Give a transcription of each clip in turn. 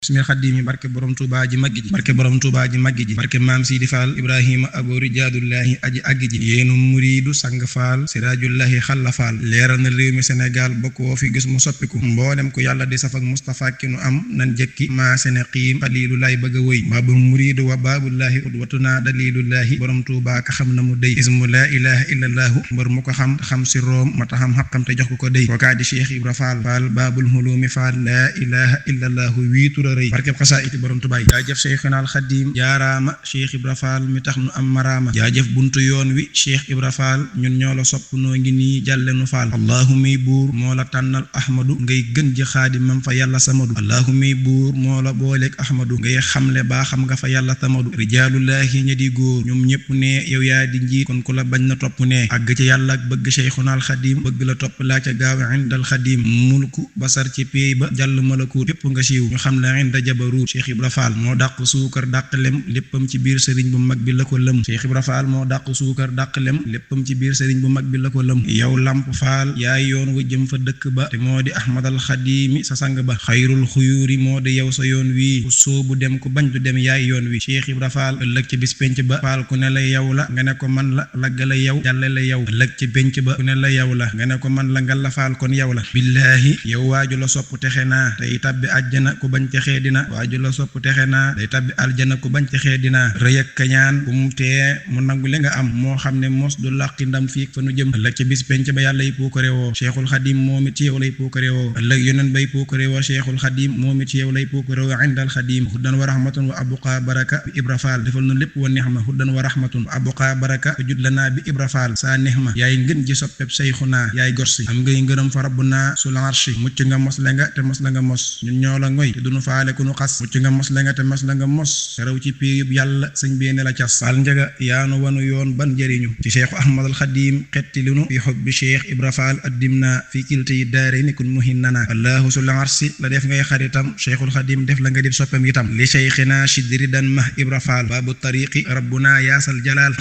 bismil xadimi barke borom Tuubaa ji maggi ji barke borom Tuubaa ji maggi ji barke maam Sidi Fall Ibrahima abo rijaadullahi aji aggi ji yéenu muriidu sang Fall siraajullahi xalla Fall leeral na réew mi Sénégal bokk woo fi gis mu soppiku mboolem ku yàlla di saf ak Mustafa ki nu am nan jëkki maasene xiim xaliilulaay bëgg a wëy baabul muriidu wa baabullahi udwatuna dalilullahi borom Tuubaa ka xam na mu dey ismu laa ilaha illallahu mbër mu ko xam si room ma taxam xaqam te jox ko dey kookaa di Cheikh Ibra Fall Fall baabul hulumi Fall laa ilaha illallahu wii tura rëy barkeb xasaa iti borom Tuubaa jaajëf Cheikhuna al Xadim jaaraama Cheikh Ibra Fall mi tax nu am maraama jaajëf buntu yoon wi Cheikh Ibra Fall ñun ñoo la sopp noo ngi nii jàlle nu Fall allahumay buur moo la tànnal ahmadu ngay gën ji xaadimam fa yàlla samadu allahumay buur moo la booleeg ahmadu ngay xamle baa xam nga fa yàlla tamadu rijaalullaahi ña di góor ñoom ñëpp ne yow yaa di njiit kon ku la bañ na topp ne àgg ci yàlla ak bëgg Cheikhuna al Xadim bëgg la topp laa ca gaaw indal Xadim mulku basar ci péey ba jàll malakut fépp nga siiw ñu xam la inda jabaruut Cheikh Ibra Fall moo dàq suukar dàq lem léppam ci biir sëriñ bu mag bi la ko lëm Cheikh Ibra Fall moo dàq suukar dàq lem léppam ci biir sëriñ bu mag bi la ko lëm yow lamp Fall yaay yoon wa jëm fa dëkk ba te moo di ahmadal xadimi sa sang ba xayrul xuyuuri moo di yow sa yoon wii ku soobu dem ku bañ du dem yaay yoon wi Cheikh Ibra Fall ëllëg ci bis penc ba Fall ku ne la yow la nga ne ko man la lagga la yow jàlle la yow ëllëg ci penc ba ku ne la yow la nga ne ko man la ngal la Fall kon yow la billaahi yow waaju la sopp texe naa day tabbi àjjana ku bañ texee dina waaju la sopp texe naa day tabbi aljana ku bañ texee dina rëy ak kañaan ku mu tee mu nangu li nga am moo xam ne mos du làqi ndam fii fa nu jëm ëllëg ci bis penc ba yàlla yi puukare woo Cheikhul Xadim moom it ci yow lay puukare woo ëllëg yoneen bay puukare woo Cheikhul Xadim moom it ci yow lay puukare woo indal Xadim huddan wa rahmatun wa abuqa baraka bi Ibra Fall defal nu lépp wa nixma huddan wa rahmatun wa abuqa baraka jud lanaa bi Ibra Fall saa nixma yaay ngën ji soppeb Cheikhuna yaay gorsi am ngay ngërëm fa rabbuna sul arshi mucc nga mos la nga te mos la nga mos ñun ñoo la ngoy te duñu faale ku nu xas mucc nga mos la nga te mos la nga mos te raw ci péeyub yàlla sëñ bee ne la cas Fall njaga yaanu wanu yoon ban njëriñu ci Cheikhu Ahmadul Xadim xetti linu fi xubbi Cheikh Ibra Fall addimna fi kilta yi daare ni kun muhinnana allahu sul arsi la def ngay xaritam Cheikhul Xadim def la nga dib soppam itam li Cheikhina shidridan mah Ibra Fall babu tariqi rabbuna yaasal jalal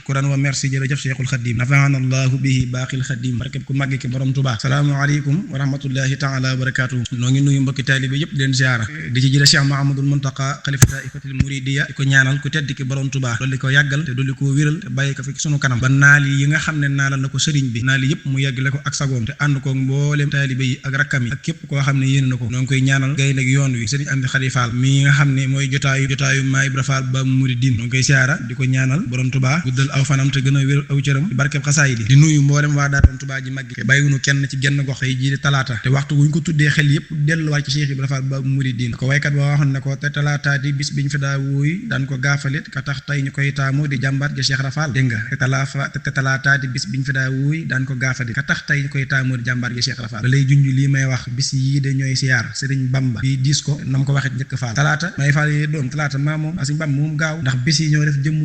kuran wa merci jërëjëf Cheikhul Xadim nafaana allahu bihi baaqil Xadim barkeb ku màgg ki borom Tuubaa salaamu aleykum wa rahmatullahi taala wa barakatuh noo ngi nuyu mbokki taalibe yëpp leen ziara di ci jële Cheikh Mahamadul Muntaqa xalifa taifatil muridiya di ko ñaanal ku tedd ki borom Tuubaa dolli ko yàggal te dolli ko wéral te bàyyi ko fi sunu kanam ba naal yi nga xam ne naalal na ko sëriñ bi naal yi yëpp mu yeggale ko ak sagoom te ànd ko mbooleem taalibe yi ak rakkam yi ak képp koo xam ne yéene na ko noo ngi koy ñaanal gaynde gi yoon wi sëriñ Amdi Xadi Fall mi nga xam ne mooy jotaayu Maam Ibra Fall ba muridin noo ngi koy siyaara di ko ñaanal borom Tuubaa guddal aw fanam te gën a wéral aw cëram ci barkeb xasaay di nuyu mboolem waa daatoon Tuubaa ji maggi bàyyiwunu kenn ci genn gox yi ji talaata te waxtu wuñ ko tuddee xel yëpp delluwaat ci Cheikh Ibra Fall ba muridin ko waykat ba waxoon ne ko te talaata di bis biñ fi daa wóoy daan ko gaafalit ka tax tey ñu koy taamu di jàmbaat gi Cheikh Rafal dégg nga te talaata di bis biñ fi daa wóoy daan ko gaafalit ka tax tey ñu koy taamu di jàmbaat gi Cheikh Rafal da lay junj lii may wax bis yii de ñooy siyaar Sëriñ Bamba bi diis ko nam ko waxee njëkk Fall talaata may Fall yi doom talaata maa moom Sëriñ Bamba moom gaaw ndax bis yi ñoo def jëmm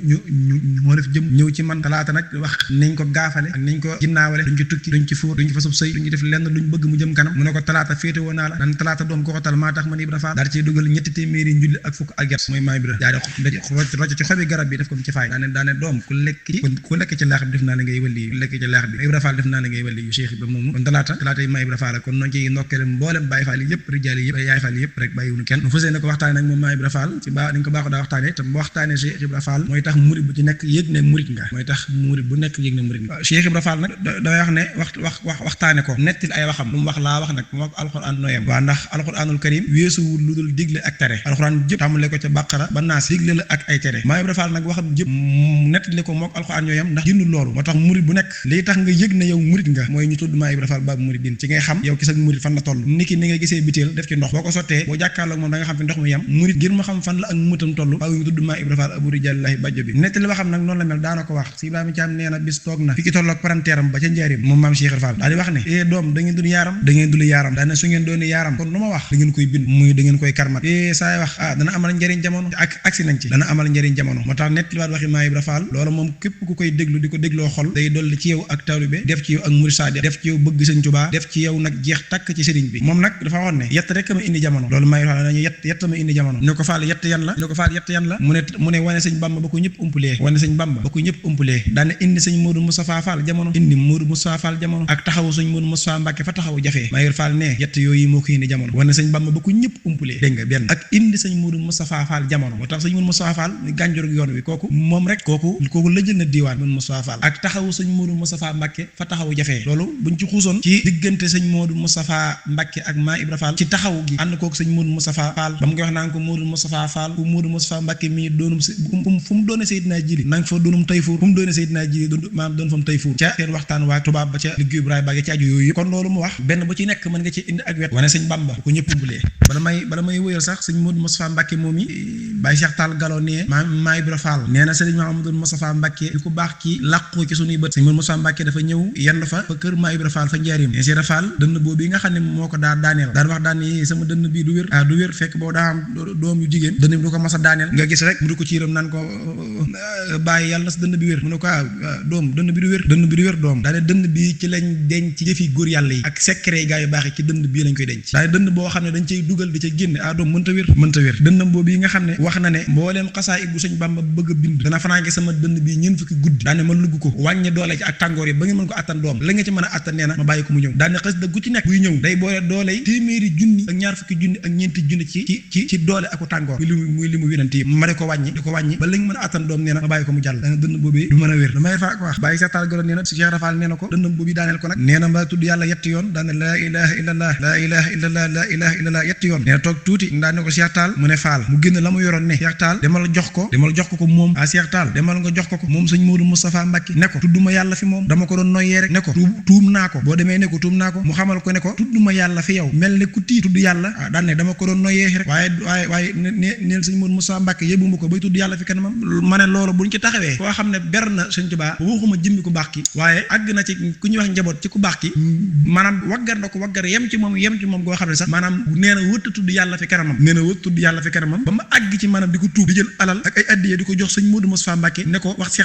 ñoo def jëmm ñëw ci man talaata nag wax nañ ko gaafale ak nañ ko ginnaawale duñ ci tukki duñ ci fóor duñ ci fasub sëy duñ ci def lenn luñ bëgg mu jëm kanam mu ne ko talaata féete woon naa la dan talaata doom ko xotal maa tax man Ibra Fall daal ciy dugal ñetti téeméeri njulli ak fukk ak mooy Maam Ibra daal di rocc ci xobi garab bi def ko ci faay daane doom ku lekk ci laax bi def naa la ngay wëlli ku lekk ci laax bi Ibra Fall def naa la ngay wëlli yu Cheikh Ibra moomu kon talaata yi Maam Ibra Fall kon noonu ci ndokkale mboolem Baay Fall yëpp rijaal yëpp yaay Fall yëpp rek bàyyiwuñu kenn mu fësee na ko waxtaane nag moom Maam Ibra Fall ci dañ ko baaxoo daa waxtaane te bu waxtaane Cheikh Ibra Fall mooy tax murid bu ci nekk yëg ne murid nga mooy tax murid bu nekk yëg ne murid nga Cheikh Ibra Fall nag damay wax ne waxtaane ko nettil ay waxam lu mu wax laa wax nag moo ko alxuraan nooyam waa ndax alxuraanul karim weesuwul lu dul digle ak tere alxuraan jëpp tàmbale ko ca Bàqara ba Naas digle la ak ay tere Maam Ibra Fall nag waxam jëpp nettali ko mook alxuraan ñooyam ndax jëndul loolu moo tax murid bu nekk lii tax nga yëg ne yow murid nga mooy ñu tudd Maam Ibra Fall babu muridin ci ngay xam yow ki sa murid fan la toll niki ni nga gisee biteel def ci ndox boo ko sottee boo jàkkaarloog moom da nga xam fi ndox mi yam murid ngir mu xam fan la ak mutam toll baaw ñu tudd Maam Ibra Fall abu rijalillahi bajjo bi nettali waxam nag noonu la mel daana ko wax si Ibrahima Thiam nee na bis toog na fi ki tolloog paranteeram ba ca njaarim moom Maam Cheikh Ibra Fall daal di wax ne doom da ngeen dul yaaram daane su ngeen dooni yaaram kon lu ma wax da ngeen koy bind muy da ngeen koy karmat saay wax dana amal njëriñ jamono ak agsi nañ ci dana amal njëriñ jamono moo tax nettaliwaat waxi Maam Ibra Fall loolu moom képp ku koy déglu di ko dégloo xol day dolli ci yow ak tawlibe def ci yow ak murid saadiq def ci yow bëgg Sëñ Tuubaa def ci yow nag jeex takk ci sëriñ bi moom nag dafa waxoon ne yett rek ma indi jamono loolu Maam Ibra Fall dañu yett ma indi jamono ñu ko Fall yett yan la mu ne wane Sëñ Bamba ba ko ñëpp umpulee daane indi Sëñ Modou Moustapha Fall jamono indi Modou Moustapha Fall jamono ak taxawu Sëñ Modou Moustapha Mbàkke fa taxawu jafee Maam Ibra Fall ne yett yooyu moo ko indi jamono wane Sëñ Bamba ba ko ku ñëpp umpulee dégg nga benn ak indi sëñ Modou Moustapha Fall jamono moo tax sëñ Modou Moustapha Fall ni gànjorug yoon wi kooku moom rek kooku lëjël na diiwaan Modou Moustapha Fall ak taxawu sëñ Modou Moustapha Mbacké fa taxawu jafee loolu buñ ci xuusoon ci diggante sëñ Modou Moustapha Mbacké ak Maa Ibra Fall ci taxawu gi ànd kooku sëñ Modou Moustapha Fall ba mu ngi wax naan ko Modou Moustapha Fall fu Modou Moustapha Mbacké mii doonum fu mu doone Seydina Jili nanga fa doonum Tayfuur fu mu doone Seydina Jili maam doon fa mu Tayfuur ca seen waxtaan waa tubaab ba ca liggéey Ibrahima Bagge ci aju yooyu kon loolu mu wax benn bu ci nekk mën nga ci indi ak wet wane sëñ Bamba ko ñëpp umbulee bala may wëyal sax sëñ Modou Moustapha Mbacké moom yi Baye Cheikh Tall Galo nee Maa Ibra Fall nee na sëriñ Mahamadou Moustapha Mbacké di ko baax ki làqu ci suñuy bët sëñ Modou Moustapha Mbacké dafa ñëw yenn fa kër Maa Ibra Fall fa njaarim Cheikh Fall dënn boobu yi nga xam ne moo ko daaneel daan wax daan ni sama dënn bii du wér fekk boo daa am doom yu jigéen dënn bi du ko mas a daaneel nga gis rek mu di ko ciiram naan ko bàyyi yàlla na sa dënn bi wér mu ne ko doom dënn bi du wér doom daane dënn bi ci lañ denc ci jëfi góor yàlla yi ak secret yi gaa yu baax yi ci dënn bii lañ koy denc daane dënn boo xam ne dañ cay dugal di ca génne doom mënta wér dënnam boobu yi nga xam ne wax na ne mbooleem xasaa it bu sëñ Bamba bëgg a bind dana fanaange sama dënn bi ñeent fukki guddi daane ma lugg ko wàññe doole ci ak tàngoor yi ba ngeen mën ko attan doom la nga ci mën a attan nee na ma bàyyi ko mu ñëw daane xës da gu ci nekk buy ñëw day boole dooley téeméeri junni ak ñaar fukki junni ak ñeenti junni ci doole aku tàngoor muy li mu winante yi ma di ko wàññi ba la nga mën a attan doom nee na ma bàyyi ko mu jàll daane dënn boobu du mën a wér damay fa ko wax bàyyi sa taal golo nee na si Cheikh Rafal nee na ko dënnam boobu daaneel ko nag nee na ma tudd yàlla yetti yoon daane laa ilaha illallah laa ilaha illallah laa ilaha illallah yetti yoon nee na toog tuuti ndaa ne ko Cheikh Tall mu ne Fall mu génn la mu yoroon ne Cheikh Tall demal jox ko moom Cheikh Tall demal nga jox ko moom sëñ Modou Moustapha Mbacké ne ko tudduma yàlla fi moom dama ko doon noyyee rek ne ko tuum naa ko boo demee ne ko tuum naa ko mu xamal ko ne ko tudduma yàlla fi yow mel ne ku tii tudd yàlla daan ne dama ko doon noyyee rek waaye neel sëñ Modou Moustapha Mbacké yëbuma ko bay tudd yàlla fi kanamam ma ne loolu buñ ci taxawee koo xam ne ber na sëñ Tuubaa waxuma jëmmi ku baax ki waaye àgg na ci ku ñuy wax njaboot ci ku baax ki maanaam waggar na ko waggar yem ci moom goo xam ne sax maanaam nee na wëtt tudd yàlla fi kanamam ba ma àgg ci maanaam di ko tuub di jël alal ak ay addiye di ko jox sëñ Modou Moustapha Mbacké ne ko wax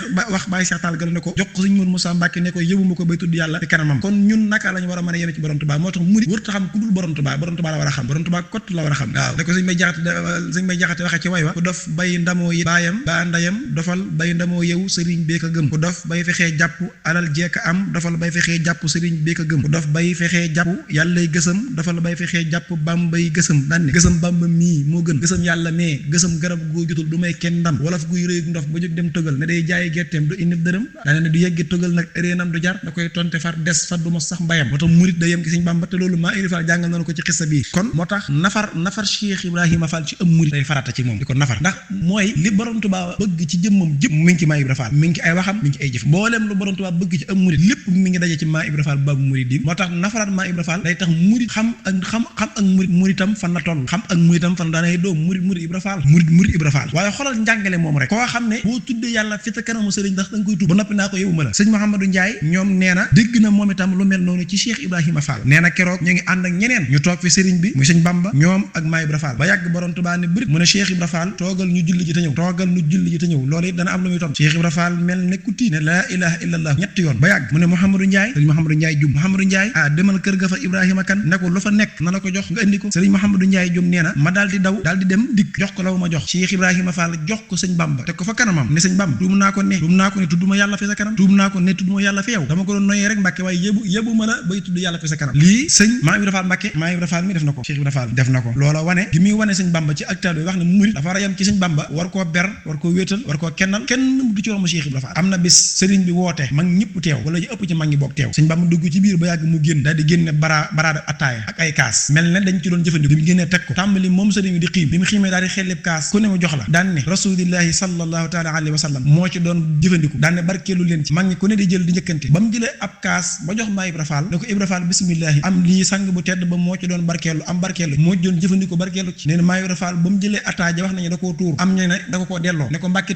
Baye Cheikh Tall Galo ne ko jox ko sëñ Modou Moustapha Mbacké ne ko yëbuma ko bay tudd yàlla fi kanamam kon ñun naka lañu war a mën a yeme ci borom Tuubaa moo tax murid wërta xam ku dul borom Tuubaa la war a xam borom Tuubaa kott la war a xam waaw ne ko sëñ Bay Jaxate waxee ci way wa ku dof bay ndamoo yi baayam ba ndayam dofal bay ndamoo yow sëriñ bee ka gëm ku dof bay fexee jàpp alal jeeka am dofal bay fexee jàpp sëriñ bee ka gëm ku dof bay fexee jàpp yàllay gësam dofal bay fexee jàpp Bambay gësam daan ne gësam Bamba mii moo gën gësam yàlla mais gësam garab goo jotul du may kenn ndam wolof guy rëy ndof ba jóg dem tëgal ne day jaayi gerteem du indi dërëm daane ne du yeggi tëgal nag réenam du jar da koy tonte far des far du ma sax mbayam moo tax murit da yem ki sëñ Bamba te loolu maa iri Fall jàngal nañu ko ci xissa bi kon moo tax nafar Cheikh Ibrahima Fall ci am murit day farata ci moom di ko nafar ndax mooy li borom Tuubaa bëgg ci jëmmam jëpp mi ngi ci Maa Ibra Fall mi ngi ci ay waxam mi ngi ci ay jëf mbooleem lu borom Tuubaa bëgg ci am murit lépp mi ngi daje ci Maa Ibra Fall baabu murit yi moo tax nafaraat Maa Ibra Fall day tax murit xam ak muritam fan la toll xam ak muritam fan daanay doom murit Ibra Fall murit Ibra Fall waaye xoolal njàngale moom rek koo xam ne boo tuddee yàlla fi ta kanamu sëriñ ndax da nga koy tudd ba noppi naa ko yëwuma la sëñ Mouhamadou Ndiaye ñoom nee na dégg na moom itam lu mel noonu ci Cheikh Ibrahima Fall nee na keroog ñu ngi ànd ak ñeneen ñu toog fi sëriñ bi muy sëñ Bamba ñoom ak Maa Ibra Fall ba yàgg borom Tuubaa ne bërit mu ne Cheikh Ibra Fall toogal ñu julli ji te ñëw loolu it dana am lu muy tom Cheikh Ibra Fall mel ne ku tii ne laa ilaha illallah ñetti yoon ba yàgg mu ne Mouhamadou Ndiaye sëriñ Mouhamadou Ndiaye jum Mouhamadou Ndiaye demal kër ga fa Ibrahima kan ne ko lu fa nekk na la ko jox nga indi ko sëriñ Mouhamadou Ndiaye jum nee na ma daal di dem dikk jox ko la ma jox Cheikh Ibrahima Fall jox ko sëñ Bamba teg ko fa kanamam ne sëñ Bamba tuum naa ko ne tudduma yàlla fi sa kanam tuum naa ko ne tudduma yàlla fi yow dama ko doon noyyee rek Mbàkke waaye yëbu ma la bay tudd yàlla fi sa kanam lii sëñ Maa Ibra Fall Mbàkke Maa Ibra Fall mi def na ko Cheikh Ibra Fall def na ko loola wane gi muy wane sëñ Bamba ci acteur bi wax ne murit dafa war a yem ci sëñ Bamba war koo ber war koo wéetal war koo kennal kenn du ci wax Cheikh Ibra Fall am na bis sëriñ bi woote mag ñëpp teew wala ñu ëpp ci mag ñi bokk teew sëñ Bamba dugg ci biir ba yàgg mu génn daal di génne baraada attaaya ak ay kaas mel ne dañ ci doon jëfandikoo bi mu génnee teg ko tàmbali moom sëriñ bi di xiim bi mu xiimee daal di xellib kaas ku ne mu jox la daan ne rasulillahi sallallahu taala alayhi wa sallam moo ci doon jëfandiku daan ne barkeelu leen ci mag ñi ku ne di jël di njëkkante ba mu jëlee ab kaas ba jox Maa Ibra Fall ne ko Ibra Fall bismillahi am lii sang bu tedd ba moo ci doon barkeelu am barkeelu moo ci doon jëfandiku barkeelu ci nee na Maa Ibra Fall ba mu jëlee attaaja wax nañu da koo tuur am ñu ne da ko koo delloo ne ko Mbàkke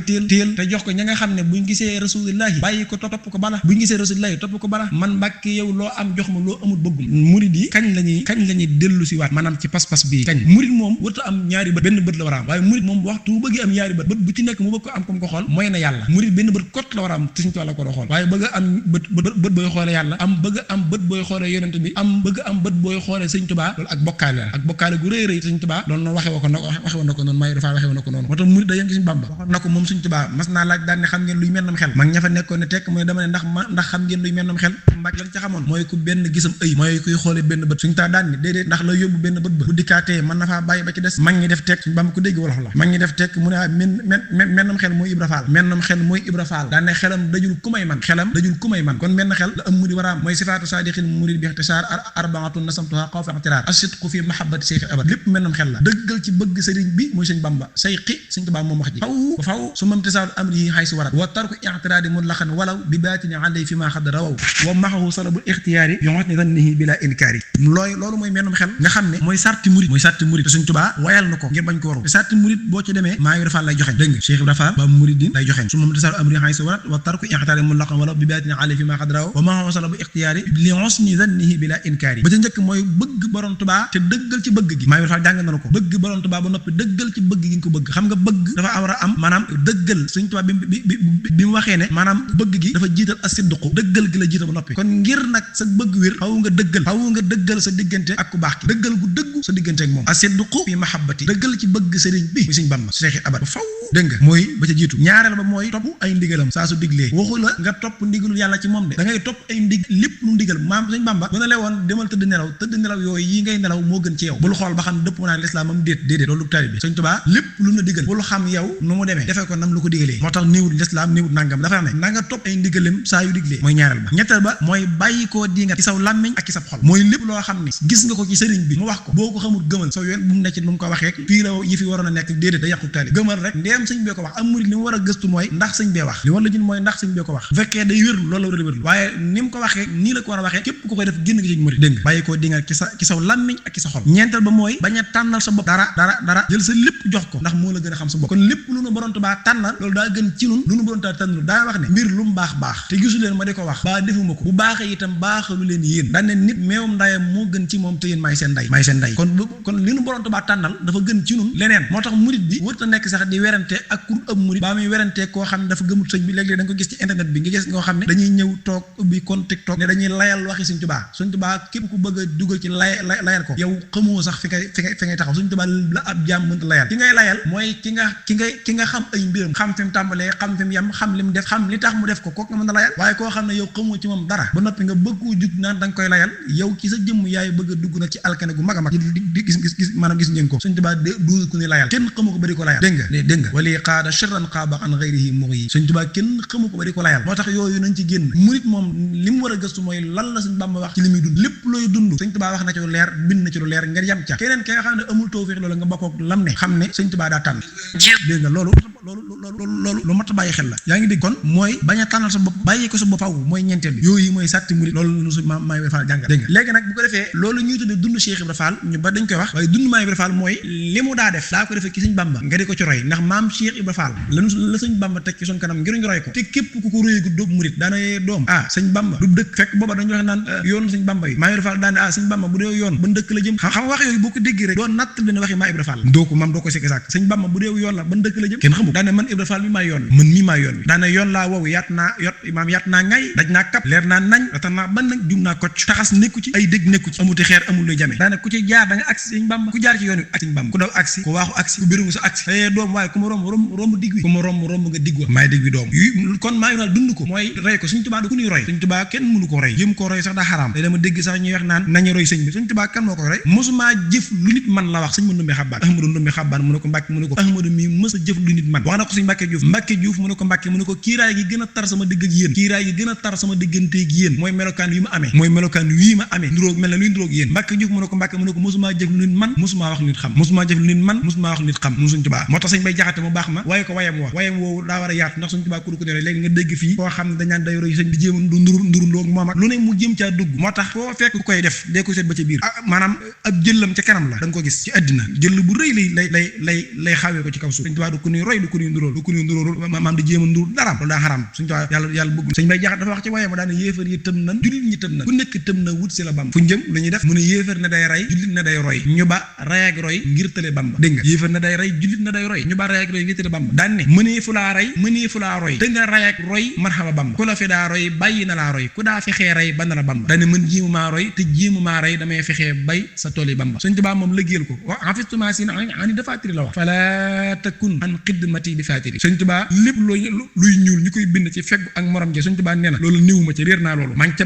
téel te jox ko ña nga xam ne buñ gisee rasulillahi bàyyi ko topp ko bala buñ gisee rasulillahi topp ko bala man Mbàkke yow loo am jox ma loo amul bëggum murid yi kañ lañuy dellu si waat maanaam ci pas-pas bii kañ murid moom wërta am ñaari bët benn bët la war a am waaye murid moom waxtu bu bëggee am yaari bët bu ci nekk mu bëgg ko am comme ko xool mooy na yàlla murid benn bët kot la war a am te Sëñ Tuubaa la ko xool waaye bëgg a am bët booy xoolee yàlla am bëgg a am bët booy xoolee yonent bi am bëgg a am bët booy xoolee Sëñ Tuubaa loolu ak bokkaale la ak bokkaale gu rëy rëy Sëñ Tuubaa loolu noonu waxe woon na ko noonu may dafa waxe woon na ko noonu moo tax murid da yem ci Sëñ Bamba waxoon na ko moom Sëñ Tuubaa mas naa laaj daan ne xam ngeen luy mennam xel mag ña fa nekkoon ne tekk mu ne dama ne ndax xam ngeen luy mennam xel Mbàkke lañ ca xamoon mooy ku benn gisam ëy mooy kuy xoolee benn bët Sëñ Tuubaa daan ni déedéet ndax la yóbbu benn bët ba bu dikkaatee mën na faa bàyyi ba ci des mag ñi def tekk Sëñ Bamba ku dégg wolof la mag ñi def tekk mu ne mennam xel mooy Ibra Faal mennam xel mooy Ibra Faal daan ne xelam dajul ku may man kon menn xel la am murid war a am mooy sifaatu saadiqil murid bi ixtisaar arbaatun nasamtuha xawfa ixtiraar asidqu fi mahabbati seyxi abad lépp mennam xel la dëggal ci bëgg sëriñ bi mooy Sëñ Bamba sayqi Sëñ Tuubaa moom wax ji faw su mam tisaalu amrihi xay si warat wa tarku ixtiraadi mutlaqan walaw bi baatini alay fi ma xad rawaw wa maxahu salabul ixtiyaari yoxot ni zannihi bila inkaari loolu mooy mennam xel nga xam ne mooy sarti murid te Sëñ Tuubaa wayal na ko ngir bañ ko waru te sarti murid boo ci demee maa Ibra Faal lay joxeñ dégg nga Cheikh Ibra Faal ba muridin lay joxeñ su mam tisaalu amrihi xay si warat wa tarku ixtiraadi mutlaqan walaw bi baatini alay fi ma xad rawaw wa maxahu salabul ixtiyaari li husni zannihi bila inkaari ba ca njëkk mooy bëgg borom Tuubaa te dëggal ci bëgg gi maa Ibra Faal jàng na ko bëgg borom Tuubaa ba noppi dëggal ci bëgg gi nga ko bëgg xam nga bëgg dafa war a am maanaam dëggal Sëñ Tuubaa bi mu waxee ne maanaam bëgg gi dafa jiital as-sidqu dëggal gi la jiital ba noppi kon ngir nag sa bëgg wér xaw nga dëggal sa diggante ak ku baax ki dëggal gu dëggu sa diggante ak moom as-sidqu fi mahabbati dëggal ci bëgg sëriñ bi muy Sëñ Bamba Seexi abad faw dégg nga mooy ba ca jiitu ñaareel ba mooy topp ay ndigalam saa su diglee waxu la nga topp ndigalul yàlla ci moom de da ngay topp ay lépp lu ndigal maam Sëñ Bamba bu ne la woon demal tëdd nelaw yooyu yi ngay nelaw moo gën ci yow bul xool ba xam dëpp naa lislaam am déedéet loolu tari bi Sëñ Tuubaa lépp lu na digal bul xam yow nu mu demee defee ko nam lu ko digalee moo tax néewut lislaam néewut nangam dafa ne na nga topp ay ndigalam saa yu diglee mooy ñaareel ba ñetteel ba mooy bàyyi koo di nga ci saw làmmiñ ak ci sa xol mooy lépp loo xam ne gis nga ko ci sëriñ bi mu wax ko boo ko xamul gëmal sa yoon bu mu nekk nu mu ko waxee fii la yi fi waroon a nekk déedéet da yàqu tali gëmal rek ndeem sëñ bee ko wax am murid li mu war a gëstu mooy ndax sëñ bee wax li war la jën mooy ndax sëñ bee ko wax bu fekkee day wérlu loolu la war a wérlu waaye ni mu ko waxee nii la ko war a waxee képp ku koy def génn nga ci murid dégg nga bàyyi koo di nga ci saw làmmiñ ak ci sa xol ñeenteel ba mooy bañ a tànnal sa bopp dara jël sa lépp jox ko ndax moo la gën a xam sa bopp kon lépp lu nu borom Tuubaa tànnal loolu daa gën ci nun lu nu borom Tuubaa tànnal daa wax ne mbir lu mu baax te gisu leen ma di ko wax baa defuma ko bu baaxee itam baaxalu leen yéen daan ne nit meewum ndayam moo gën ci moom te yéen maay seen nday kon li nu borom Tuubaa tànnal dafa gën ci nun leneen moo tax murid bi wërta nekk sax di werante ak kur ëpp murid baa muy werante koo xam ne dafa gëmul sëñ bi léeg-léeg da nga ko gis ci internet bi nga gis ngoo xam ne dañuy ñëw toog ubbi kon TikTok ne dañuy layal waxi Sëñ Tuubaa képp ku bëgg a dugal ci layal ko yow xamoo sax fi ngay taxaw Sëñ Tuubaa la ab jaam mënta layal ki ngay layal mooy ki nga xam ay mbiram xam fi mu tàmbalee xam fi mu yem xam li mu def xam li tax mu def ko kooku nga mën a layal waaye koo xam ne yow xamoo ci moom dara ba noppi nga bëgg koo jug naan da nga koy layal yow ci sa jëmm yaay bëgg a dugg nag ci alkane gu mag a mag di gis maanaam gis ngeen ko Sëñ Tuubaa du ku ni layal kenn xamu ko ba di ko layal dégg nga wali qaada sharran qaaba an ghayrihi mughyi Sëñ Tuubaa kenn xamu ko ba di ko layal moo tax yooyu nañ ci génn murit moom li mu war a gëstu mooy lan la Sëñ Bamba wax ci li muy dund lépp looy dund Sëñ Tuubaa wax na ci lu leer bind na ci lu leer nga yam ca keneen ki nga xam ne amul tawfiix loolu nga bokkook lam ne xam ne Sëñ Tuubaa daa tànn dégg nga loolu lu mat a bàyyi xel la yaa ngi dégg kon mooy bañ a tànnal sa bopp bàyyi ko sa bopp faw mooy ñeenteel bi yooyu mooy sàtti murit loolu nu su Maam Ibra Fall jàngal dégg nga léegi nag bu ko defee loolu ñuy tuddee dund Cheikh Ibra Fall ñu ba dañ koy wax waaye dund Maam Ibra Fall mooy li mu daa def daa ko defee ci Sëñ Bamba nga di ko ci roy ndax maam Cheikh Ibra Fall la Sëñ Bamba teg ci son kanam ngir ñu roy ko te képp ku ko royee gu dóob murit daana doom Sëñ Bamba du dëkk fekk booba dañu wax naan yoonu Sëñ Bamba yi Maam Ibra Fall daane Sëñ Bamba bu dee yoon ban dëkk la jëm xam wax yooyu boo ko déggee rek doo natt leen waxi Maam Ibra Fall doo ko sikki sàkk Sëñ Bamba bu dee yoon la ban dëkk la jëm kenn xamul daane man Ibra Fall mi maa yoon wi man mii maa yoon wi daane yoon laa wow yaat naa ngay daj naa kap leer naa nañ ratan naa ban nag jum naa kocc taxas nekku ci ay dégg nekku ci amuti xeer amul luy jame daane ku ci jaar da nga agsi Sëñ Bamba ku jaar ci yoon wi ak Sëñ Bamba ku daw agsi ku waaxu agsi ku biringu sa agsi doom waaye ku ma romb digg wi ku ma romb nga digg wa maay digg bi doom yu kon maa ngi daal dund ko mooy roy ko Sëñ Tuubaa du ku ñuy roy Sëñ Tuubaa kenn mënu ko roy jëm ko roy sax daa xaraam te dama dégg sax ñuy wax naan nañu roy sëñ bi Sëñ Tuubaa kan moo koy roy mosumaa jëf lu nit man la wax sëñ ma ndumbe xabbaan mu ne ko Mbàkke mu ne ko Ahmadu mi mës a jëf lu nit man wax na ko Sëñ Mbàkke Juuf mu ne ko Mbàkke mu ne ko kiiraay gi gën a tar sama digg ak yéen kiiraay gi gën a tar sama digganteeg yéen mooy melokaan wi ma amee nduróog mel na luy nduróog yéen Mbàkke Juuf mu ne ko Mbàkke mu ne ko mosumaa jëf lu nit man mosumaa wax lu nit xam mu Sëñ Tuubaa moo tax Sëñ Bay Jaxate mu baax ma waaye ko wayam woowu daa war a yaatu ndax Sëñ Tuubaa ku ne léegi nga dégg fii koo xam ne dañaan day roy sëñ bi jéem nduru loog moom ak lu ne mu jëm caa dugg moo tax foo fekk ku koy def dee ko seet ba ca biir maanaam ab jëllam ca kanam la da nga ko gis ci àddina jël bu rëy lay xawee ko ci kaw suuf Sëñ Tuubaa du ku ñuy roy du ku ku ñuy nduróol maam di jéem a nduróol daraam loolu daa xaram suñu tubaab yàlla bëgg sëñ bay jaxat dafa wax ci waaye ma daane yéefar yi tëm nan jullit ñi tëm nan ku nekk tëm na wut si la Bamba fu njëm lu ñuy def mu ne yéefar ne day rey jullit ne day roy ñu ba rey ak roy ngir tële Bamba dégg nga yéefar ne day rey jullit ne day roy ñu ba rey ak roy ngir tële Bamba daan ne mënee fu laa rey mënee fu laa roy te nga rey ak roy marxaba Bamba ku la fi daa roy bàyyi na laa roy ku daa fexee rey ba na la Bamba daane mën jéemu maa roy te jéemu maa rey damay fexee bay sa tool yi Bamba suñ tubaab moom lëggéel ko wa enfistuma sin ani dafatiri la wax fala takun an xidmati bi fatiri suñ tubaab lépp luy ñuul ñu koy bind ci feggu ak morom ja suñ tubaab nee na loolu néewuma ci réer naa loolu man ca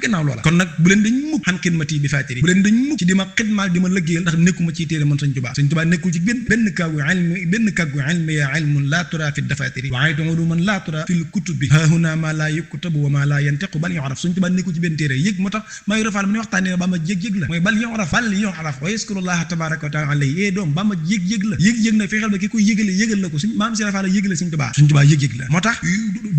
gannaaw loola kon nag bu leen dañ mukk an xidmati bi fatiri bu leen dañ mukk ci di ma xidmaal di ma lëggéel ndax nekkuma ciy téere man suñ tubaab nekkul ci benn kàggu ilmi ya ilmun la tura fi dafatiri waaye tuudu man la tura fil kutubi hahuna ma la yuktabu wa ma la yantiqu bal yu'raf suñ tubaab nekkul ci benn téere yëg moo tax maa ngi rafal mu ne waxtaanee ba ma yëg la mooy bal yu'raf wa yazkurullaha tabaraka wa taala alayhi doom ba ma yëg la yëg na fexeel ba ki koy yëgal la ko suñ maam si rafal yëgal suñ tubaab yëg la moo tax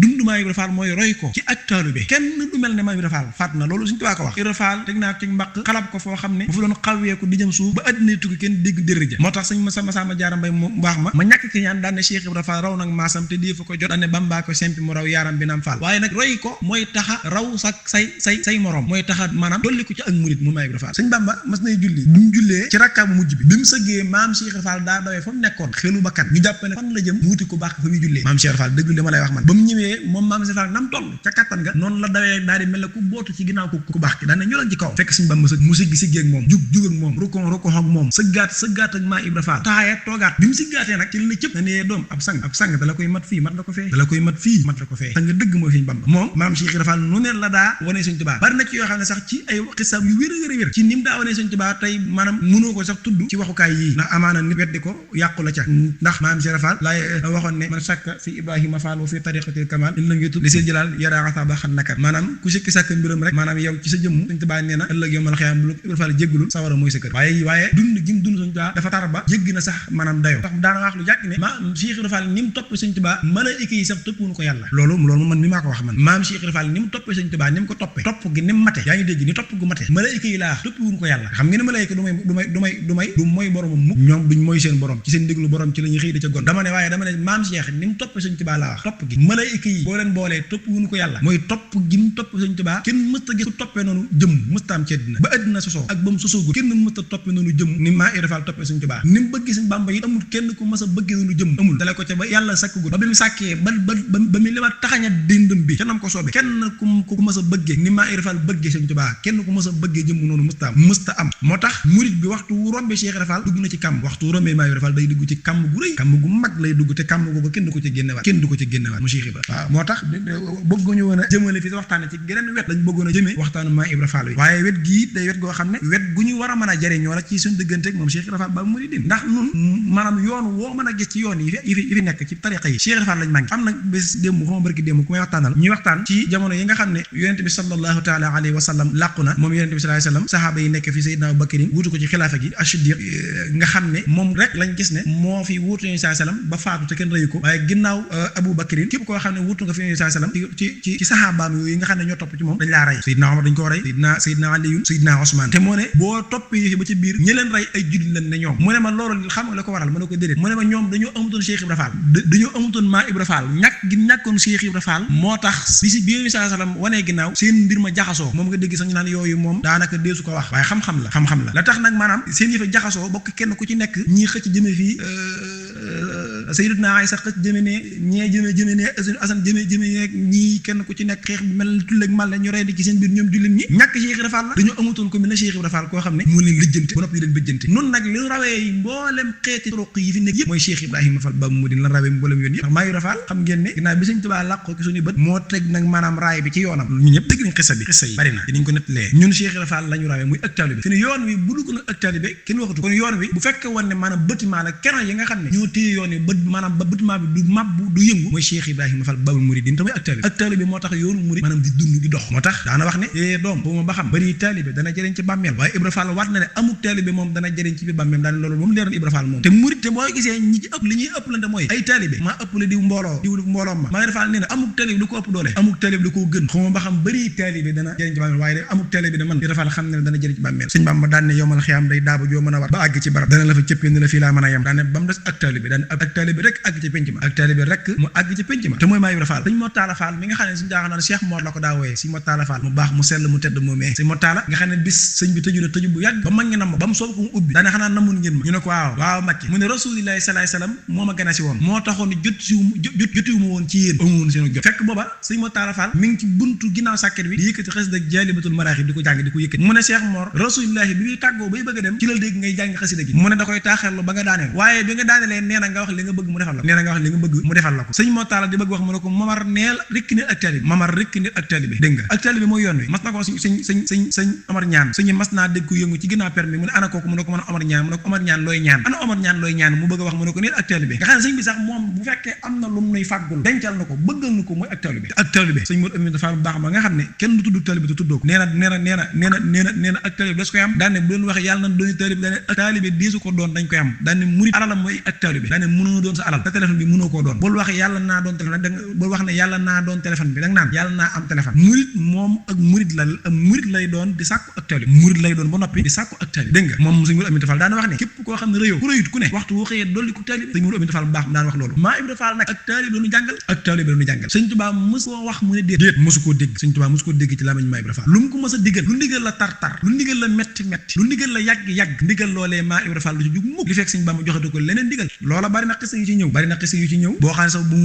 dund maa ngi rafal mooy roy ko ci ak taalube kenn du mel ne maa ngi rafal faat na loolu suñ tubaab ko wax rafal teg naa ci mbaq xalab ko foo xam ne bu fi doon xawee ko di jëm suuf ba àddina tukki kenn dégg dërëja moo tax suñ ma jaara mbay mu baax ma ñàkk ki ñaan daan ne Cheikh Ibra Fall raw nag maasam te di fa ko jot daan ne Bamba ko sempi mu raw yaaram bi naam Fall waaye nag roy ko mooy taxa raw say morom mooy taxa maanaam dolli ko ci ak murit mu maa ngi rafal suñ Bamba mas nay julli bi mu jullee ci rakkaa bu mujj bi mu sëggee maam Cheikh Ibra Fall daa dawee fa mu nekkoon xelu bakkan ñu jàpp ne fan la jëm wuti ku baax fa muy jullee maam Cheikh Ibra Fall dëgg li ma lay wax man ba mu ñëwee moom maam Cheikh Ibra Fall nam toll ca kattan nga noonu la dawee daal di mel ne ku bootu ci ginnaaw ku baax ki daan ne ñu leen ci kaw fekk suñ Bamba mu siggi ak moom jug ak moom rokon ak moom sëggaat ak maa Ibra Fall taaya toogaat bi mu siggaatee nag ci li ne cëpp na ne doom ab sang dala koy mat fii mat la ko fee sang dëgg mooy suñ Bamba moom maam Cheikh Ibra Fall nu ne la daa wane suñ Tuubaa bari na ci yoo xam ne sax ci ay xisaab yu wér ci nim daa wane suñ Tuubaa tey maanaam mënoo ko sax tudd ci waxukaay yii ndax amaana nit weddi ko yàqu la ca ndax maam Cheikh Ibra Fall laay waxoon ne man sàkka fi Ibrahima Fall wa fi tariqatil kamal in lam yutub li seen jëlaal yaraa asaba xan nakar maanaam ku sikki sàkk mbiram rek maanaam yow ci sa jëmm suñ Tuubaa nee na ëllëg yow mal xiyaam bu Ibra Fall jéggulul sawara mooy sa kër waaye dund gi mu dund suñ Tuubaa dafa tar ba jéggi na sax maanaam dayo ndax daana wax lu jàkk ne Cheikh Ibra Fall ni mu topp suñ Tuubaa malaayika yi sax toppuñu ko yàlla loolu man mi maa ko wax man maam Cheikh Ibra Fall ni mu toppee suñ Tuubaa ni mu ko toppee topp gi ni mu mate yaa ngi dégg ni topp gu mate malaayika yi laa toppuñu ko yàlla xam ngeen ne malaayika du mooy boromam mukk ñoom duñ mooy seen borom ci seen déglu borom ci la ñuy xëy da ca gon dama ne maam Cheikh ni mu toppee suñ Tuubaa laa wax topp gi malaayika yi boo leen boolee toppuñu ko yàlla mooy topp gi mu topp suñ Tuubaa kenn mësta gis ku toppee noonu jëm mësta am ci àddina ba àddina sosoo ak ba mu sosoogu kenn mësta toppee noonu jëm ni maa Ibra Fall toppee suñ Tuubaa ni mu bëgg suñ Bamba yi amul kenn ku mës a bëggee noonu jëm amul dale ko ca ba yàlla sakkugul ba bi mu sàkkee ba mi li ma taxaña dindam bi ca nam ko soobee kenn ku mës a bëggee ni maa Ibra Fall bëggee suñ Tuubaa kenn ku mës a bëggee jëm noonu mësta am moo tax murit bi waxtu rombee Cheikh Ibra Fall dugg na ci kàmm waxtu rombee maa Ibra Fall day dugg ci kàmm gu rëy kàmm gu mag lay dugg te kàmm googu kenn du ko ci génnewaat mu Cheikh Ibra waaw moo tax bëgguñu woon a jëmale fi waxtaane ci geneen wet lañ bëggoon a jëmee waxtaanu maa Ibra Fall wi waaye wet gii day wet goo xam ne wet gu ñu war a mën a jariñoo la ci suñ diggante ak moom Cheikh Ibra Fall ba mu di ndax nun maanaam yoon woo mën a gis ci yoon yi fi nekk ci tariqa yi Cheikh Ibra Fall lañ mangi am nag bés démb xama barki démb ku may waxtaanal ñuy waxtaan ci jamono yi nga xam ne yonent bi sallallahu taala alayhi wa sallam làqu na moom yonent bi sallallahu alayhi wa sallam sahaaba yi nekk fi Seydina Abu Bakrin wuutu ko ci xilaafa gi As-Siddiq nga xam ne moom rek lañ gis ne moo fi wuutu yonent sallallahu alayhi wa sallam ba faatu te kenn rëyu ko waaye ginnaaw Abu Bakrin képp koo xam ne wuutu nga fi yonent sallallahu alayhi wa sallam ci sahabaam yooyu nga xam ne ñoo topp ci moom dañ laa rey Seydina Omar dañ koo rey Seydina Aliyu Seydina Osman te moo ne boo toppee ba ci biir ñi leen rey ay jullit lañ ne ñoom mu ne ma loolu xam nga la ko waral ma ne ko déedéet mu ne ma ñoom dañoo amutoon Cheikh Ibra Fall dañoo amutoon maa Ibra Fall ñàkkoon Cheikh Ibra Fall moo tax bi si bi sallallahu alayhi wa sallam wanee ginnaaw seen mbir ma jaxasoo moom nga dégg sax ñu naan yooyu moom daanaka deesu ko wax waaye xam-xam la tax nag maanaam seen yëfa jaxasoo bokk kenn ku ci nekk ñii xëcc jëme fii Sayyidatuna Aysa xëcc jëme ne ñee jëme ne Asan jëme ne ñii kenn ku ci nekk xeex bi mel tulleeg mal la ñu rey ci seen biir ñoom jullit ñi ñàkk Cheikh Ibra Fall la dañoo amutoon ko mel ne Cheikh Ibra Fall koo xam ne moo leen lijjanti ba noppi leen bëjjanti nun nag li rawee mboolem xeeti turuq yi fi nekk yëpp mooy Cheikh Ibrahima Fall ba mu din la rawee mboolem yoon yëpp ndax maa Ibra Fall xam ngeen ne ginnaaw bi Sëñ Tuubaa làqoo ci suñu bët moo teg nag maanaam raay bi ci yoonam ñu ñëpp dégg nañ xissa yi bari na dinañ ko nettalee ñun Cheikh Ibra Fall la ñu rawee muy ak taalibe fi ne yoon wi bu dugg nag ak taalibe kenn waxatu kon yoon wi bu fekkee woon ne maanaam bâtiment la keno yi nga xam ne ñoo téye yoon wi ba maanaam ba bâtiment bi du mabbu du yëngu mooy Cheikh Ibrahima Fall Babul Mouridine te mooy ak taalibe moo tax yoonu murid maanaam di dund di dox moo tax daana wax ne doom boobu ma ba xam bari taalibe dana jëriñ ci bàmmeel waaye Ibra Fall waat na ne amuk taalibe moom dana jëriñ ci biir bàmmeel daane loolu moom leeral Ibra Fall moom te murid te boo gisee ñi ci ëpp li ñuy ëpp lante mooy ay taalibe maa ëpp la diw mbooloo ma maa Ibra Fall nee na amuk taalibe lu ko ëpp doole amuk taalibe lu ko gën xaw ma ba xam bari taalibe dana jëriñ ci bàmmeel waaye de amuk taalibe da man Ibra Fall xam ne dana jëriñ ci bàmmeel Sëñ Bamba daan ne yowmal xiyaam day daaba joo mën a war ba àgg ci barab dana la fa cëppee ne la fii laa mën a yem daane ba mu des ak taalibe taalibe rek àgg ci penc ma ak taalibe rek mu àgg ci penc ma te mooy Maam Ibra Fall sëñ Mortala Fall mi nga xam ne suñu jaaxal na Cheikh Mor la ko daa wooyee sëñ Mortala Fall mu baax mu sell mu tedd moomee sëñ Mortala nga xam ne bis sëñ bi tëju na tëju bu yàgg ba mag ngi nam ba mu soob ko mu ubbi daane xanaa namun ngeen ma ñu ne ko waaw Mbàkke mu ne rasulillahi sallallahu alayhi wasallam moo ma gën a si woon moo taxoon jotiwuma woon ci yéen amu woon seen jot fekk booba sëñ Mortala Fall mi ngi ci buntu ginnaaw sàkket bi di yëkkati xasida Jaalibatul Maraaxib di ko jàng di ko yëkkati mu ne Cheikh Mor rasulillahi bi muy tàggoo bay bëgg a dem ci la dégg ngay jàng xasida gi mu ne da koy taaxarlu ba nga daaneel waaye bi nga daanelee nee na nga wax li nga bëgg mu defal la ko sëñ Mortala di bëgg wax mu ne ko mamar neel rikk nit ak taalibe dégg nga ak taalibe mooy yoon wi mas na ko sëñ Omar Ñaan sëñ mas naa dégg ko yëngu ci ginnaaw permis mu ne ana kooku mu ne ko mën a Omar Ñaan mu ne ko Omar Ñaan looy ñaan mu bëgg a wax mu ne ko nit ak taalibe nga xam ne sëñ bi sax moom bu fekkee am na lu mu nuy fàggul dencal na ko bëggal na ko mooy ak taalibe sëñ Modou Aminta Fall bu baax ma nga xam ne kenn du tudd taalibe te tuddoo ko nee na ak taalibe des koy am daan ne bu leen waxee yàlla na doon taalibe daan ne ak taalibe deesu ko doon dañ koy am daan ne murid alalam mooy ak taalibe daan ne mënoo doon sa alal te téléphone bi mënoo koo doon bul wax yàlla naa doon téléphone bul wax ne yàlla naa doon téléphone bi da nga naan yàlla naa am téléphone murid moom ak murid lay doon di sàkku ak taalibe murid lay doon ba noppi di sàkku ak taalibe dégg nga moom sëñ Modou Aminta Fall daan wax ne képp koo xam ne rëyoo ku rëyut ku ne waxtu woo xëyee dolli ko taalibe sëñ Modou Aminta Fall bu baax daan wax loolu Maam Ibra Fall nag ak taalibe lañu jàngal sëñ Tuubaa mës koo wax mu ne déet mësu koo dégg sëñ Tuubaa mësu koo dégg ci làmmiñ Maam Ibra Fall lu mu ko mës a digal lu ndigal la tar lu ndigal la metti lu ndigal la yàgg ndigal loolee Maam Ibra Fall lu ci jug mukk li fekk sëñ Bamba joxe ko leneen ndigal loola bari na xisa yu ci ñëw boo xam ne sax bu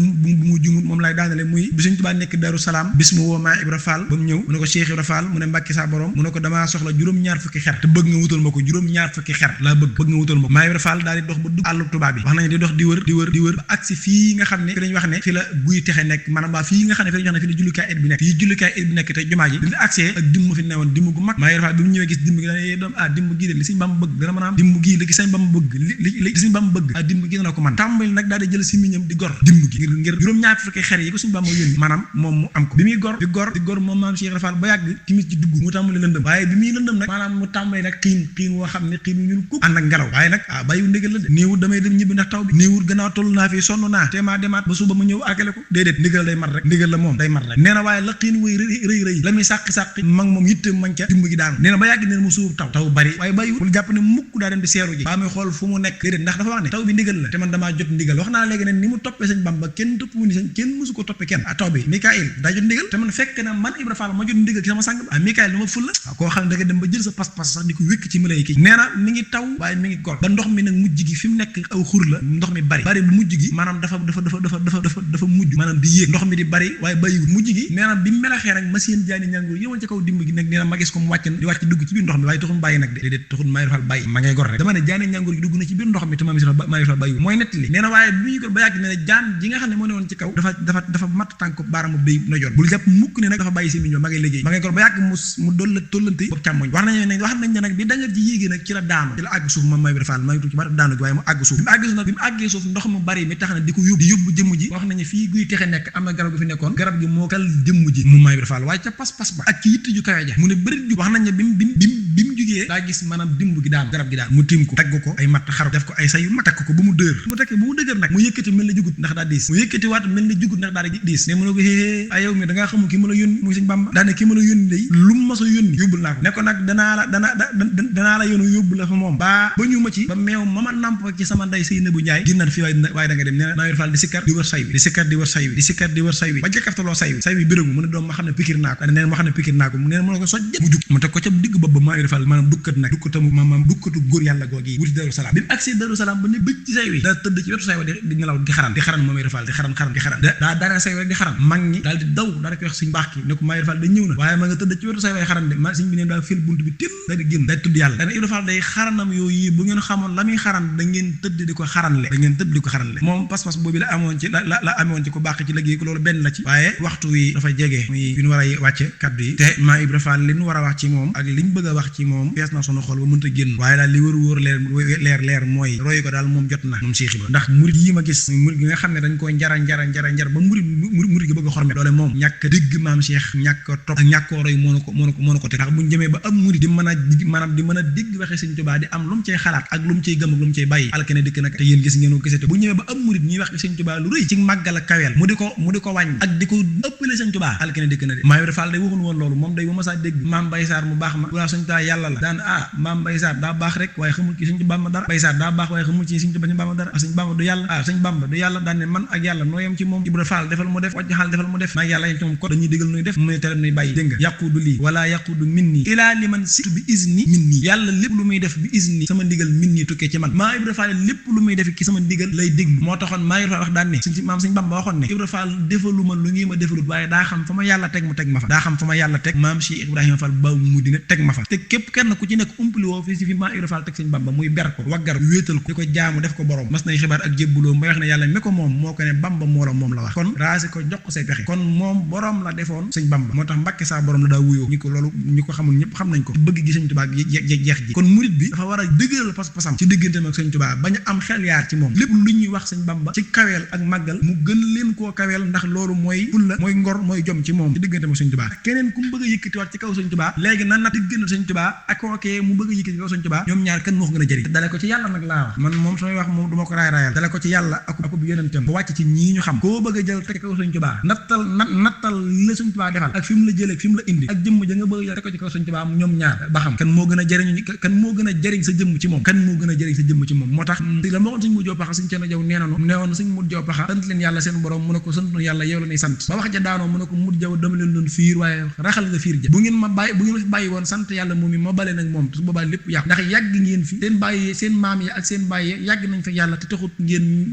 mu jumut moom lay daanale muy bi sëñ Tuubaa nekk Daaru Salaam bis mu woo Maam Ibra Fall ba mu ñëw mu ne ko Cheikh Ibra Fall mu ne Mbàkke sa borom mu ne ko damaa soxla juróom-ñaar fukki xer te bëgg nga wutal ma ko juróom-ñaar fukki xer laa bëgg nga wutal ma ko Maam Ibra Fall daal di dox ba dugg àllu tubaab bi wax nañu di dox di wër ba agsi fii nga xam ne fi lañ wax ne fi la guy texe nekk maanaam waa fii nga xam ne fi lañ wax ne fi la jullikaay it bi nekk fii jullikaay it bi nekk te jumaa ji bi mu agsee ak dimb fi newoon dimb gu mag Maam Ibra Fall bi mu ñëwee gis dimb gi dana doom dimb gii de li sëñ Bamba bëgg dana mën a am dimb gii li sëñ Bamba bëgg li sëñ Bamba bëgg dimb gi dana ko man tàmbali nag daal di jël simiñam di gor dimb gi ngir juróom-ñaar fukki xer yi ko sëñ Bamba yónni maanaam moom mu am ko bi muy gor di gor moom Maam Cheikh Ibra Fall ba yàgg timis ci dugg mu tàmbali lëndëm waaye bi muy lëndëm nag maanaam mu tàmbali nag xiin woo xam ne xiin ñun kub ànd ak ngelaw waaye nag bàyyiwu ndigal la de néewul damay dem ñibbi ndax taw bi néewul gannaaw toll naa fii sonn naa te maa demaat ba suba ma ñëw àggale ko déedéet ndigal day mat rek ndigal la moom day mat rek nee na waaye la xiin wëy rëy la muy sàqi mag moom yitte mañ ca dimb gi daanu nee na ba yàgg nee na mu suuf taw bari waaye bàyyiwul bul jàpp ne mukk daa dem di seeru ji baa muy xool fu mu nekk déedéet ndax dafa wax ne taw bi ndigal la te man damaa jot ndigal wax naa léegi ne ni mu toppee sëñ Bamba kenn topp wu ni sëñ kenn mësu ko toppee kenn taw bi Mikaël daa jot ndigal te man fekk na man Ibra Fall ma jot ndigal ci sama sang ba Mikaël dama ful la koo xam ne da nga dem ba jël sa pas-pas sax di ko wékk ci malayka yi nee na mi ngi taw waaye mi ngi gor ba ndox mi nag mujj gi fi mu nekk aw xur la ndox mi bari bu mujj gi maanaam dafa mujj maanaam di yéeg ndox mi di bari waaye bàyyiwul mujj gi nee na bi mu melaxee nag machine jaani ñàngoor yëwoon ci kaw dimb gi nag nee na ma gis ko mu wàcc di wàcc dugg ci biir ndox mi waaye taxul bàyyi nag déedéet taxul Maam Ibra Fall bàyyi ma ngay gor rek dama ne jaani ñàngoor gi dugg na ci biir ndox mi te Maam Ibra Fall bàyyiwul mooy nettali nee na waaye bi muy gor ba yàgg nee na jaan ji nga xam ne moo ne woon ci kaw dafa matt tànk baaraamu béy na jot bul jàpp mukk ne nag dafa bàyyi si mi ñoo ma ngay liggéey ma ngay gor ba yàgg mu dolla tollante bopp càmmoñ wax nañ ne nag bi dangar ji yéegée nag ci la daanu ci la àgg suuf Maam Ibra Fall maa ngi tudd ci bari daanu gi waaye mu àgg suuf bi mu àggee suuf ndox mu bari mi tax na di ko yóbbu jëmm ji wax nañu fii guy texe nekk am na garab gu fi nekkoon garab gi moo kal jëmm ji mu Maam Ibra Fall waaye ca pas-pas ba ak ci yitte ju kawe ja mu ne bërit ju wax nañ ne bi mu jugee daa gis maanaam dimb gi daan garab gi daan mu tiim ko tagg ko ay matt xaru def ko ay say yu mag takk ko ba mu dër mu tekkee ba mu dëgër nag mu yëkkati mel na jugut ndax daa diis mu yëkkati waat mel na jugut ndax daa diis ne mu ne ko ay yow mi da ngaa xamul ki ma la yónni muy sëñ Bamba daa ne ki ma la yónni day lu mu mas a yónni yóbbul naa ko ne ko nag danaa la yónnu yóbbu la fa moom ba ñu ma ci ba meew ma namp ci sama nday Seynabou Ndiaye ginnat fi waaye da nga dem nee na Maam Ibra Fall di sikkar di wër say wi ba jëkkaftaloo say wi bérégu mu ne doom ma xam ne pikir naa ko nee na ma xam ne pikir naa ko mu nee na mu ne ko soj mu jug mu teg ko ca digg bopp ba Maam Ibra Fall maanaam dukkatu góor yàlla googi wuti Daaru Salaam bi mu agsee Daaru Salaam ba ne bëj ci say wi daa tëdd ci wetu say wi di nelaw di xaran Maam Ibra Fall di xaran daa daanee say wi rek di xaran mag ñi daal di daw daal di koy wax suñ baax ki ne ko Maam Ibra Fall da ñëw na waaye ma nga tëdd ci wetu say way xaran de ma suñ bi ne daa fil bunt bi tël daal di génn daal di tudd yàlla dana Ibra Fall day xaranam yooyu bu ngeen xamoon la muy xaran da ngeen tëdd di ko xaranle moom pas-pas boobu la amoon ci ku baax ci liggéey ko loolu benn la ci waaye waxtu wi dafa jege muy fi ñu war a wàcce kaddu yi te Maam Ibra Fall li ñu war a wax ci moom ak li ñu bëgg a wax ci moom fees na sunu xol ba mënta génn waaye daal li wër leer mooy roy ko daal moom jot na moom Cheikh Ibra ndax murid yi ma gis murid gi nga xam ne dañ koo njar ba murid gi bëgg a xorme loole moom ñàkk dégg maam Cheikh ñàkk topp ak ñàkkoo roy moo na ko teg ndax buñ jëmee ba am murid di mën a dégg waxe Sëñ Tuubaa di am lu mu cay xalaat ak lu mu cay gëm ak lu mu cay bàyyi alkene dikk nag te yéen gis ngeen ko gisate bu ñëwee ba am murid ñuy wax Sëñ Tuubaa lu rëy ci màggal ak kaweel mu di ko wàññ ak di ko ëppale Sëñ Tuubaa alkene dikk na de Maam Ibra Fall day waxun woon loolu moom day bu ma saa dégg maam Bay Saar mu baax ma waa Sëñ Tuubaa yàlla la daan maam Bay Saar daa baax rek waaye xamul ci Sëñ Tuubaa ma dara Bay Saar daa baax waaye xamul ci Sëñ Tuubaa ma dara Sëñ Bamba Bamba du yàlla sëñ Bamba du yàlla daan ne man ak yàlla noo yem ci moom Ibra Fall defal mu def wàcc xaal defal mu def maag yàlla yem ci moom kon dañuy digal nuy def mu ne tere nuy bàyyi dégg nga yaqudu lii wala yaqudu minni ilaa liman situ bi izni minni yàlla lépp lu muy def bi izni sama ndigal minni tukkee ci man maa Ibra Fall lépp lu muy def ki sama ndigal lay déglu moo taxoon maa Ibra Fall wax daan ne maam sëñ Bamba waxoon ne Ibra Fall defaluma lu ngi ma defalut waaye daa xam fa ma yàlla teg mu teg ma fa daa xam fa ma yàlla teg maam Cheikh Ibrahima Fall ba mu dina teg ma fa te képp kenn ku ci nekk umpali woo fi si fi maa Ibra Fall teg sëñ Bamba muy ber ko waggar wéetal ko di ko jaamu def ko borom mas nay xibaar ak jébbuloo may wax ne yàlla mi ko moom moo ko ne Bamba moom la wax kon raasi ko jox ko say pexe kon moom borom la defoon sëñ Bamba moo tax Mbàkke saa borom la daa wuyoo ñi ko loolu ñi ko xamul ñëpp xam nañ ko bëgg gi sëñ Tuubaa jeex ji kon murit bi dafa war a dëgëral pas-pasam ci digganteem ak sëñ Tuubaa bañ a am xel yaar ci moom lépp lu ñuy wax sëñ Bamba ci kaweel ak màggal mu gën leen koo kaweel ndax loolu mooy fulla mooy ngor mooy jom ci moom ci digganteem ak sëñ Tuubaa keneen ku mu bëgg a yëkkatiwaat ci kaw sëñ Tuubaa léegi nan na diggante sëñ Tuubaa ak kookee mu bëgg a yëkkati ci kaw sëñ Tuubaa ñoom ñaar kan moo ko gën a jëriñ dale ko ci yàlla nag laa wax man moom samay wax moom duma ko raayal dale ko ci yàlla akub yonentam ba wàcc ci ñii ñu xam koo bëgg a jël teg kaw sëñ Tuubaa nattal la sëñ Tuubaa defal ak fi mu la jëlee ak fi mu la indi ak jëmm ja nga bëgg a jël teg ko ci kaw sëñ Tuubaa ñoom ñaar ba xam kan moo gën a jëriñ sa jëmm ci moom kan moo gën a jëriñ sa jëmm ci moom moo tax la ma waxoon sëñ Mujjoo Paxa sëñ Ceerno Jaw neewoon sëñ Mujjoo Paxa sant leen yàlla seen borom mu ne ko sant yàlla yow la ñuy sant ba wax ja daanoo mu ne ko Mujjoo dama leen doon fiir waaye raxal nga fiir ja bu ngeen ma fi bàyyi woon sant yàlla moom yi ma bale nag moom su boobaa lépp yàqu ndax yàgg ngeen fi seen maam yi ak seen bàyyi yàgg nañ fa yàlla te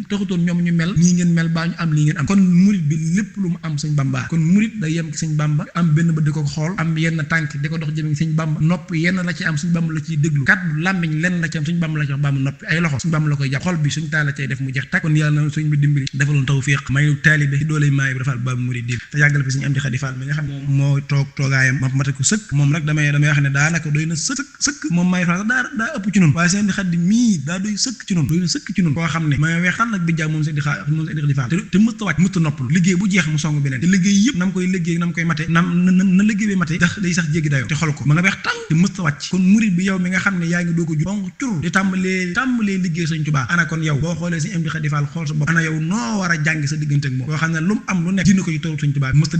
taxutoon ñoom ñu mel nii ngeen mel baa ñu am lii ngeen am kon murit bi lépp lu mu am sëñ Bamba kon murit day yem ci sëñ Bamba am benn ba di ko xool am yenn tànk di ko dox jëme sëñ Bamba nopp yenn la ci am sëñ Bamba la ciy déglu kàddu làmmiñ lenn la ci am sëñ Bamba la ci wax Bamba noppi ay loxo sëñ Bamba la koy jàpp xol bi suñ taala cay def mu jeex tàkk kon yàlla na sëñ bi dimbali defaloon tawfiq may taalibe ci dooley Maam Ibra Fall Baabul Muridiin te yàggal fi sëñ Amdi Xadi Fall mi nga xam ne moo toogaayam ma mate ko sëkk moom nag damay wax ne daanaka doy na sëkk moom Maam Ibra Fall daa ëpp ci noonu waaye sëñ Amdi Xadi mii daa doy sëkk ci noonu koo xam ne ma weex tànn ak bijjaaw moom sëñ Amdi Xadi Fall te mësta wàcc mësta noppalu liggéey bu jeex mu song beneen te liggéey yëpp nam koy liggéey nam koy mate na liggéey bi mate day sax jéggi dayoo te xol ko ma nga weex tànn te mësta wàcc kon murid bi yow mi nga xam ne yaa ngi doo ko ju donc cur di tàmbalee liggéey sëñ Tuubaa ana kon yow boo xoolee sëñ Amdi Xadi Fall xool sa bopp ana yow noo war a jàng sa diggante ak moom boo xam ne lu mu am lu nekk dina ko ci toolu sëñ Tuubaa mësta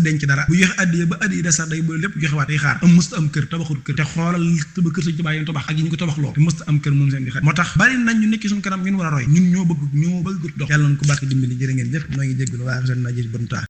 denc dara bu yéex addiya ba addiya des sax day boole lépp joxewaat day xaar mësta am kër tabaxul kër te xoolal tëba kër sëñ Tuubaa yéen tabax ak yi ñu ko tabax loo te mësta am kër moom seen di xat moo tax bari nañ ñu nekk suñu kanam ñun war a roy ñun ñoo bëgg dox yàlla nañ ko barke dimbali jërë ngeen jëf noo ngi jéggalu waa seen na jëf bonta